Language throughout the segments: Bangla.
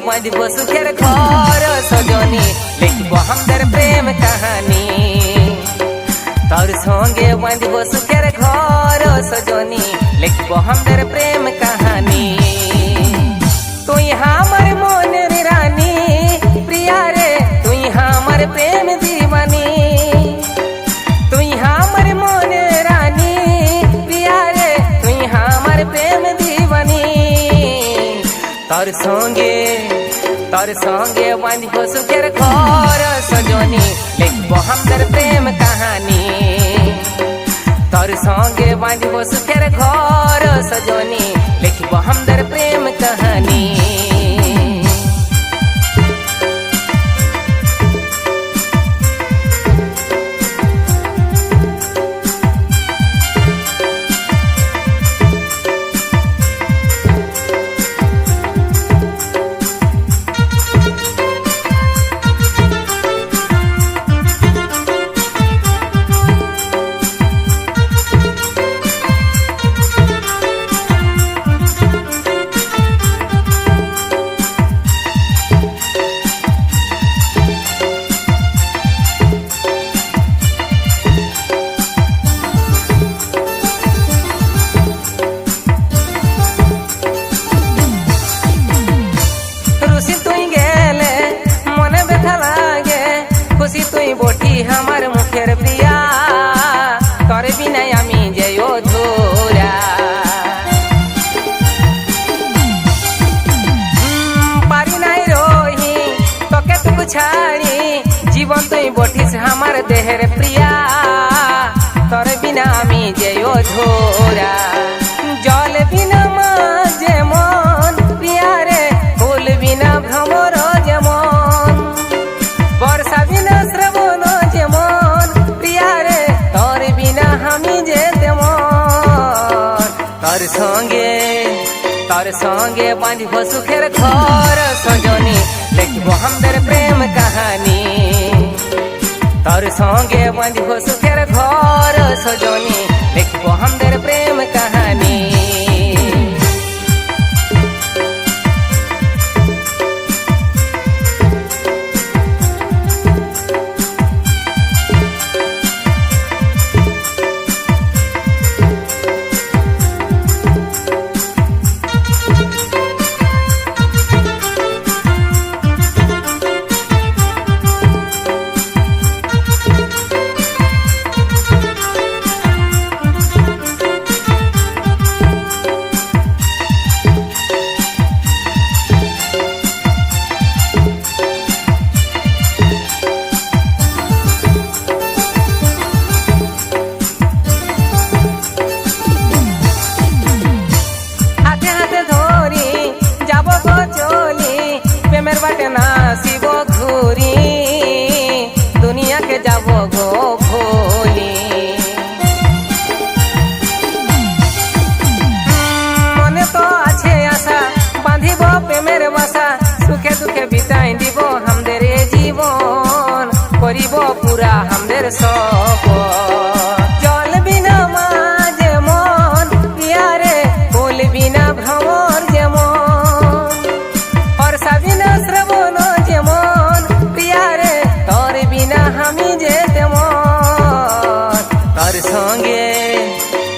बांधिब सुखेर घर सजनी लिखब हमদের प्रेम कहानी तोर संगे बांधिब सुखेर घर सजनी लिखब हमদের प्रेम कहानी तुई हमर मोनेर रानी प्रिया रे तुई हमर प्रेम दीवानी तुई हमर मोनेर रानी प्रिया रे तुई हमर प्रेम दीवानी तोर संगे बांधिब सुखेर घर सजनी लिखब हमদের प्रेम कहानी तोर संगे बांधिब सुखेर घर सजनी लिखब हमদের प्रेम कहानी खुशी तुई बोटी हमार मुखेर प्रिया तोर बिना आमी जेयो धोरा पारी नाई रोही तोके तू छाड़ी जीवन तुई बोटिस हमार देहर प्रिया तोर बिना आमी जेयो धोरा जल बिना माजे मन प्रिया रे फूल बिना भ्रमर जेमन वर्षा बिना श्रवण जेमन प्रिया रे तोर बिना हमी जे तेमन तोर संगे बांधिब सुखेर घर सजनी लिखब हमদের प्रेम कहानी तोर संगे बांधिब सुखेर घर सजनी लिखब हमদের प्रेम कहानी प्रेमेर बाटे नासिब घुरी दुनिया के যাব गो भोली मने तो आछे आशा बांधिब प्रेमेर बासा सुखे दुखे बिताई দিব हमদের जीवन करिब पूरा हमদের सपन जल बिना माजे मन प्रिया रे फूल बिना भ्रमर जेमन वर्षा बिना श्रवण जेमन प्रिया रे तोर बिना हमी जे तेमन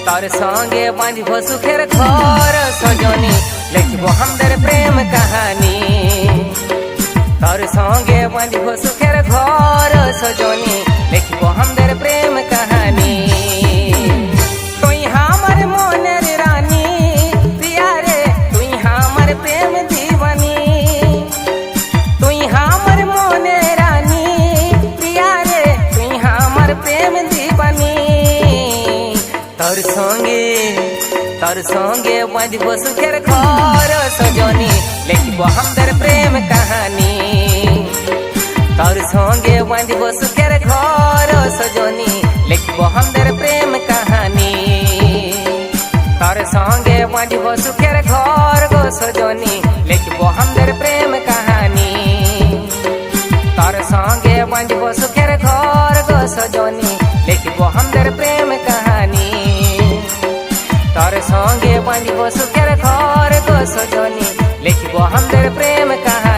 तोर संगे बांधिब सुखेर घर सजनी लिखब हमদের प्रेम कहानी तोर संगे बांधिब सुखेर घर सजनी लिखब हमদের प्रेम कहानी तुई हमर मोनेर रानी प्रिया रे तुई हमर प्रेम दीवानी तुई हमर मोनेर रानी प्रिया रे तुई हमर प्रेम दीवानी तोर संगे बांधिब सुखेर घर सजनी लिखब हमদের प्रेम कहानी तोर संगे बांधिब सुखेर घर सजनी लिखब हमদের प्रेम कहानी तोर संगे बांधिब सुखेर घर गो सजनी लिखब हमদের प्रेम कहानी तोर संगे बांधिब सुखेर घर गो सजनी लिखब हमদের प्रेम कहानी तोर संगे बांधिब सुखेर घर गो सजनी लिखब हमদের प्रेम कहानी।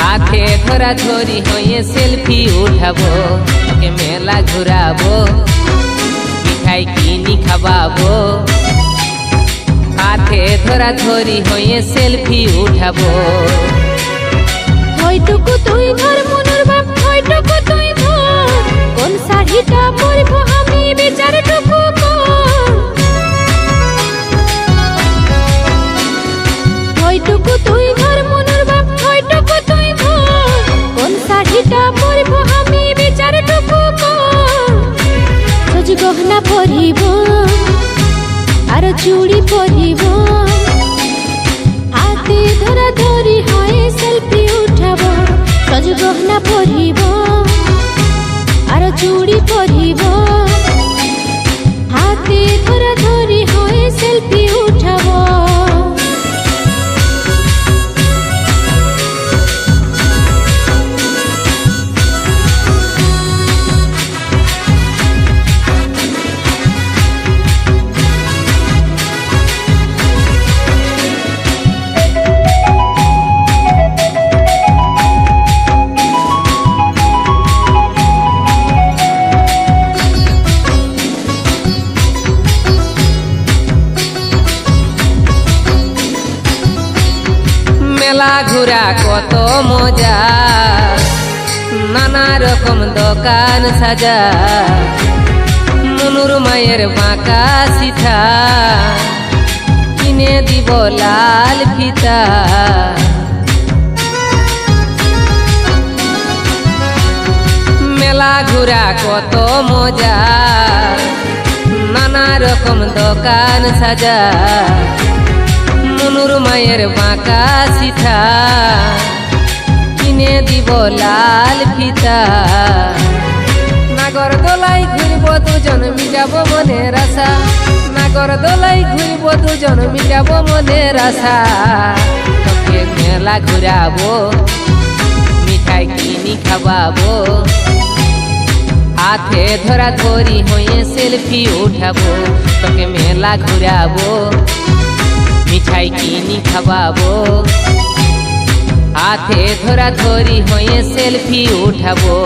হাতে ধরা ধরি হয়ে সেলফি উঠাবো, তোকে মেলা ঘুরাবো, মিঠাই কিনি খাওয়াবো। হাতে ধরা ধরি হয়ে সেলফি উঠাবো। ওইটুকু তুই ধর মনুর বাপ, ওইটুকু তুই ধর, কোন শাড়িটা পরব আমি বিচারটুকু কর। ওইটুকু তুই ধর মনুর বাপ, ওইটুকু তুই ধর, কোন শাড়িটা পরব আমি বিচারটুকু কর। সজ গহনা পরিব আর চুড়ি পরিব, হাতে ধরা ধরি হয়ে সেলফি উঠাব। সজ গহনা পরিব আর চুড়ি পরিব, হাতে ধরা ধরি হয়ে সেলফি উঠাব। মেলা ঘুরা কত মজা, নানা রকম দোকান সাজা, মনুর মায়ের বাঁকা সিথা, কিনে দিব লাল ফিতা। মেলা ঘুরা কত মজা, নানা রকম দোকান সাজা, মনুর মায়ের বাঁকা সিথা, কিনে দিব লাল ফিতা। নাগর দোলাই ঘুরব দুজন মিটাব মনের আশা, নাগর দোলাই ঘুরব দুজন মিটাব মনের আশা। তোকে মেলা ঘুরাবো, মিঠাই কিনি খাওয়াবো, হাতে ধরা ধরি হয়ে সেলফি উঠাবো। তোকে মেলা ঘুরাবো, মিঠাই কিনি খাওয়াবো, হাতে ধরা ধরি হয়ে সেলফি উঠাবো।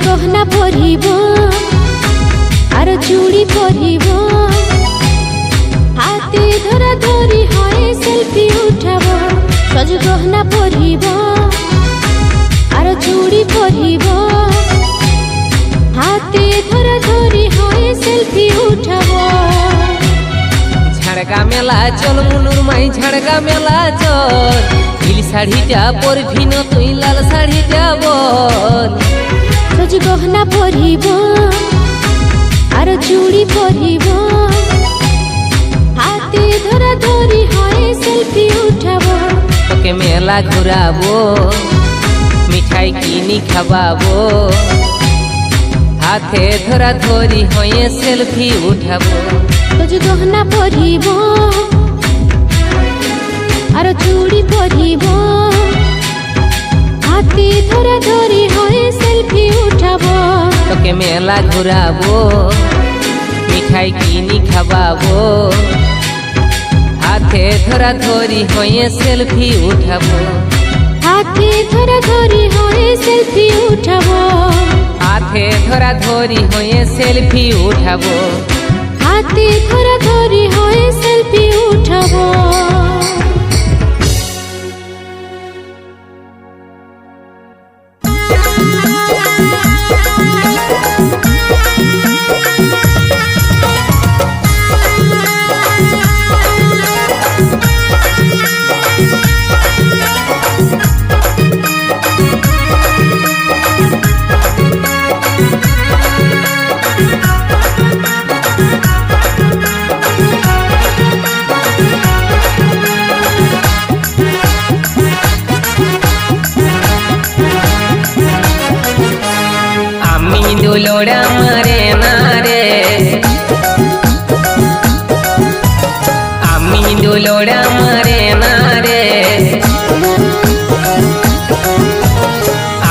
গহনা পরিব আর চুড়ি পরিব, হাতে ধরা ধরি হয়ে সেলফি উঠাব। সজ গহনা পরিব আর চুড়ি পরিব, হাতে ধরা ধরি হয়ে সেলফি উঠাব। ঝাড়গা মেলা চল মনুর মাই, ঝাড়গা মেলা চল, নীল শাড়িটা পরবি না তুই, লাল শাড়িটা বল। সজ গহনা পরিব আর চুড়ি পরিব, হাতে ধরা ধরি হয়ে সেলফি উঠাব। তোকে মেলা ঘুরাবো, মিঠাই কিনি খাওয়াবো, হাতে ধরা ধরি হয়ে সেলফি উঠাবো। সজ গহনা পরিব আর চুড়ি পরিব, হাতে ধরা ধরি হয়ে সেলফি উঠাব। তোকে মেলা ঘুরাবো, মিঠাই কিনি খাওয়াবো, হাতে হাতে ধরা ধরি হয়ে সেলফি উঠাবো, হাতে ধরা ধরি হয়ে সেলফি উঠাবো, হাতে ধরা ধরি হয়ে সেলফি উঠাবো, হাতে ধরা ধরি হয়ে সেলফি উঠাবো। দুলোড়া মারে না রে, আমি দুলোড়া মারে না রে,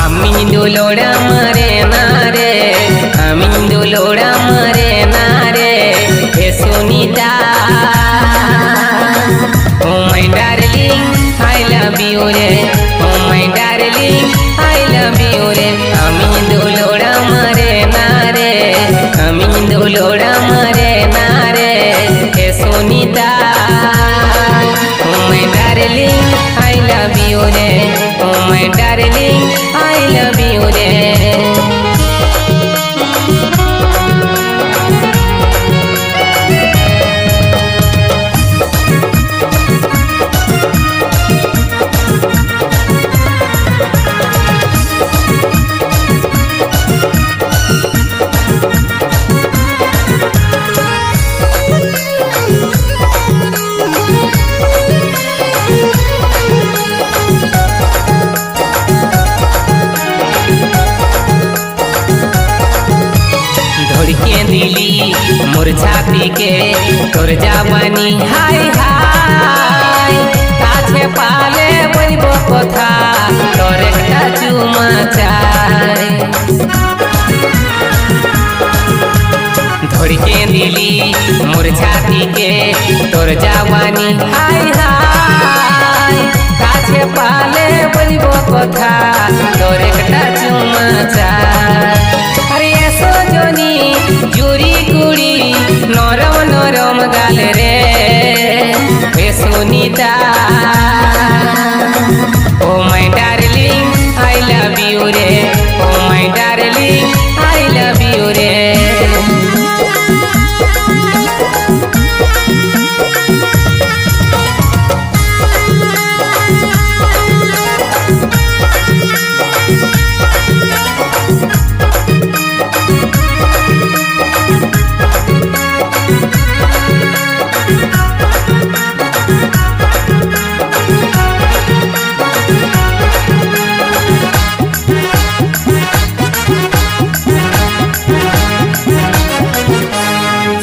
আমি দুলোড়া মারে না রে, আমি দুলোড়া মারে না রে, হে Sunita oh my darling I love you রে, oh my darling I love you রে, আমি দুলোড়া মারে না রে, আমি দুলোড়া মারে না রে, হে Sunita oh my darling I love you রে, oh my darling I love you রে। ধরকে দিলি মোর ছাতিকে তোর জাবানি হাই হাই, কাছে পালে বলব কথা তোর একটা চুমা চাই, ধরকে দিলি মোর ছাতিকে তোর জাবানি হাই হাই, কাছে পালে বলব কথা তোর একটা চুমা চাই, আরে এসো জনি জুরি কুড়ি নরম নরম গাল রে, হে Sunita oh my darling I love you রে, oh my darling I love you রে।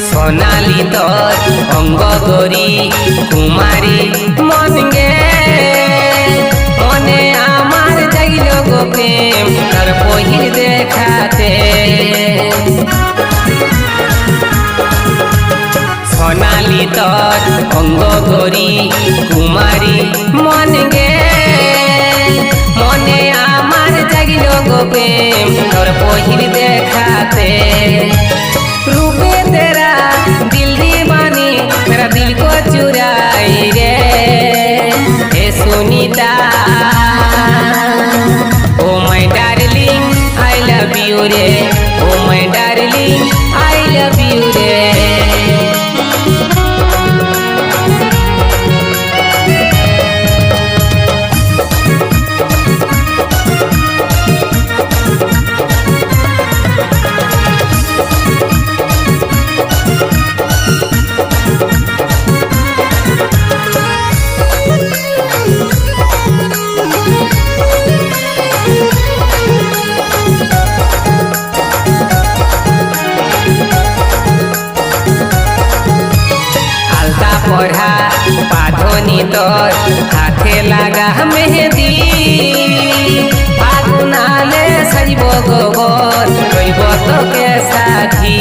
সোনালি তোর অঙ্গ গরি কুমারী মন গে, মনে আমার জাগিল গো প্রেম তোর পহিল দেখাতে, সোনালি তোর অঙ্গ গরি কুমারী মন গে, মনে আমার জাগিল গো প্রেম তোর পহিল দেখাতে, रूपे तेरा दिल दीवानी मेरा दिल को चुराई रे, हे Sunita oh my darling I love you रे, oh my darling I love you रे। पढ़ा पाधोनी तोर हाथे लगा मेहंदी, फागुनाले सजब गोबर रइब तोके साथी,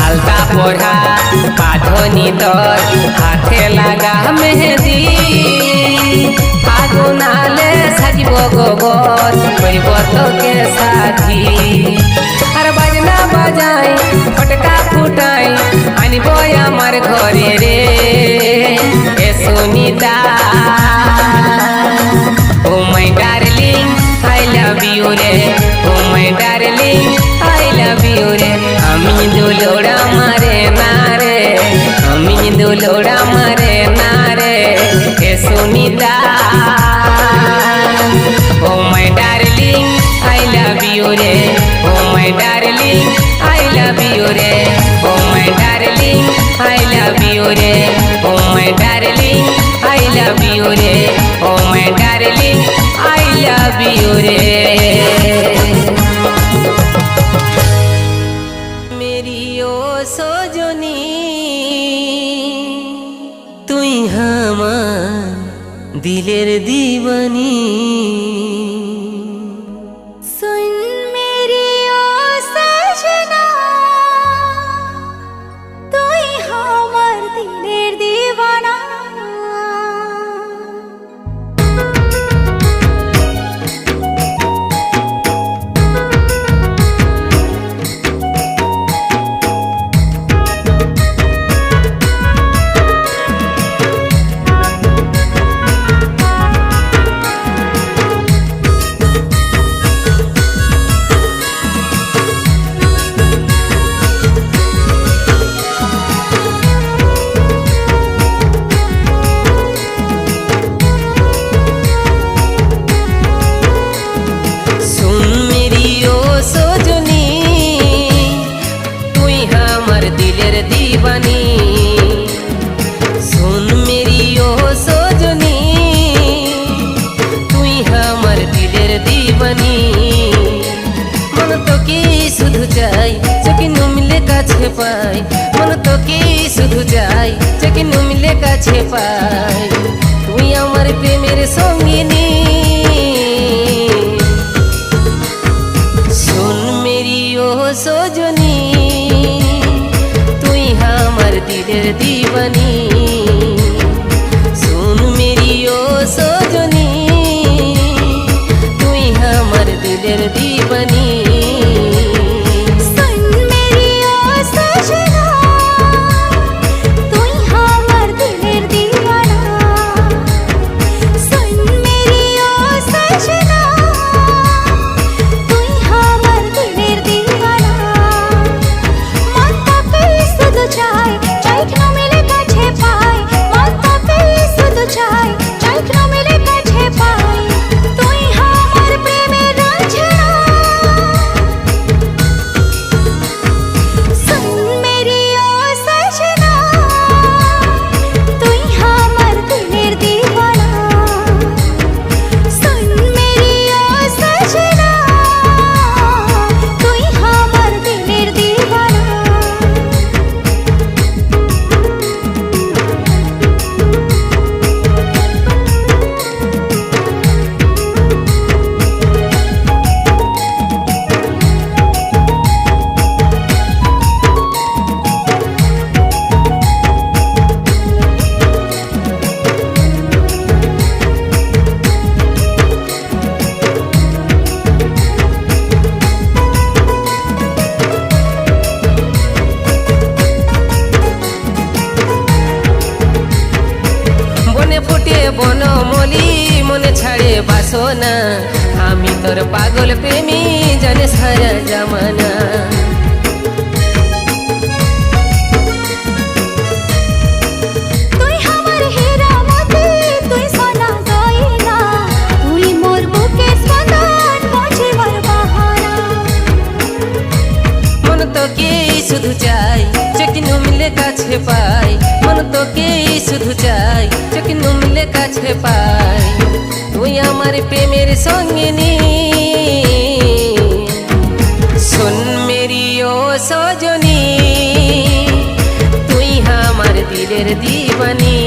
आलता लोढ़ा बाधनी तर हाथे লাগা মেহেদি ফাগুনালে সাজিব গোবর করিব তোকে সাথী আর বাজনা বাজাই ফটকা ফুটাই আনিব আমার ঘরে রে এ Sunita oh my darling I love you রে oh my darling I love you রে আমি দুলোড়া মারে না রে আমি দুলোড়া মারে না রে এ Sunita oh my darling I love you রে oh my darling I love you রে oh my darling I love you রে oh my darling I love you রে oh my darling I love you রে मेरी ओ सजनी तुई हमार दिलेर दीवानी सुन मेरी ओ सजना তুই আমার দিলের দিওয়ানা পাই মন তোকে শুধু চাই চেকিন মিলে কাছে পাই তুই আমার প্রেমের সঙ্গিনী শুন মেরি ও সজনী তুই আমার দিলের দিবানী শুন মেরি ও সজনী তুই আমার দিলের দিবানী বনমলি মনে ছাড়ে বাসনা আমি তোর পাগল প্রেমী জানে সারা জামানা তুই আমার হীরা মতি তুই সোনা গয়না তুই মোর বুকে স্পন্দন বাজিবার বাহানা মন তোকে শুধু চাই চেকিন মিলে কাছে পাই মন তোকে শুধু চাই চেকিন মিলে কাছে পাই তুই আমার প্রেমের সঙ্গিনী শোন মেরি ও সজনী তুই আমার দিলের দিবানী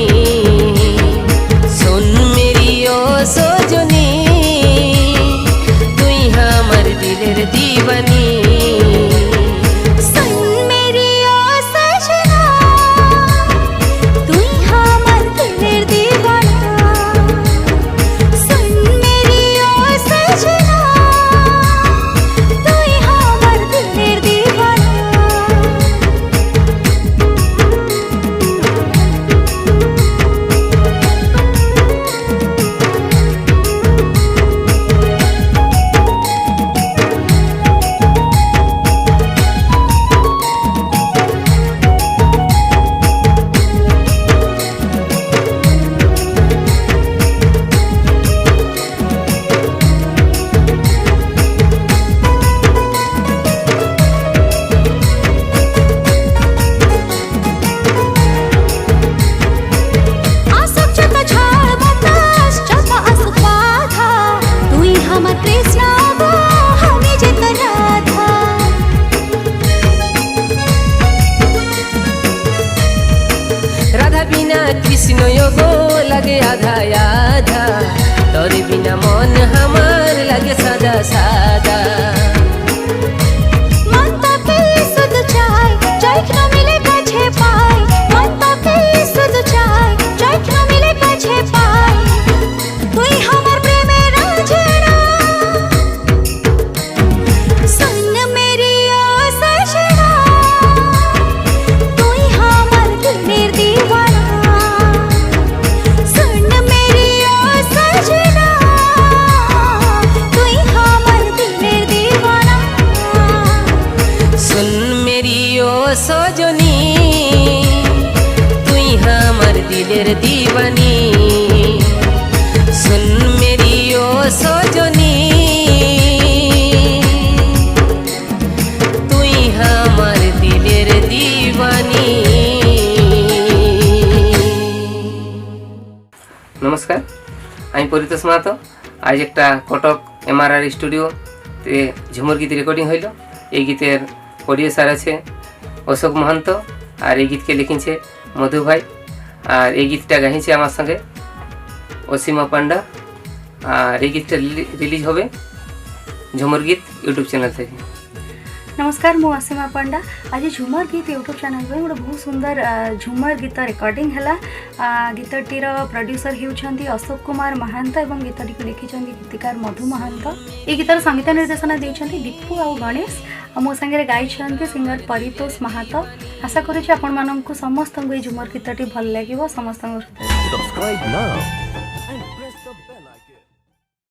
শোন মেরি ও সজনী তুই আমার দিলের দিবানী सुन मेरी ओ सजना सजनी तुई हमर दिलेर दीवानी सुन मेरी ओ सजनी तुई हमर दिलेर दीवानी। नमस्कार, আমি পরিতোষ মাহাতো। আজ একটা কটক MRR স্টুডিওতে ঝুমুর গীত রেকর্ডিং হইল। এই গীতের প্রডিউসার আছে অশোক মহান্ত, আর এই গীতকে লিখেছে মধু ভাই, আর এই গীতটা গাইছে আমার সঙ্গে অসীমা পান্ডা। আর এই গীতটা রিলিজ হবে ঝুমুর গীত ইউটিউব চ্যানেল থেকে। नमस्कार, मु असीमा पंडा। आज झुमर गीत यूट्यूब चैनल पे गोटे बहुत सुंदर झुमर गीत रेकर्डिंग है। गीतटीर प्रोड्यूसर होती अशोक कुमार महांत और गीतटी लिखिं गीतिकार मधु महांत। ये गीतर संगीत निर्देशना देते दीपू आ गणेश। मो सागर गाई सिंगर परितोष महातो। आशा करुँच आपण समस्त झुमर गीतटी भल लगे समस्त।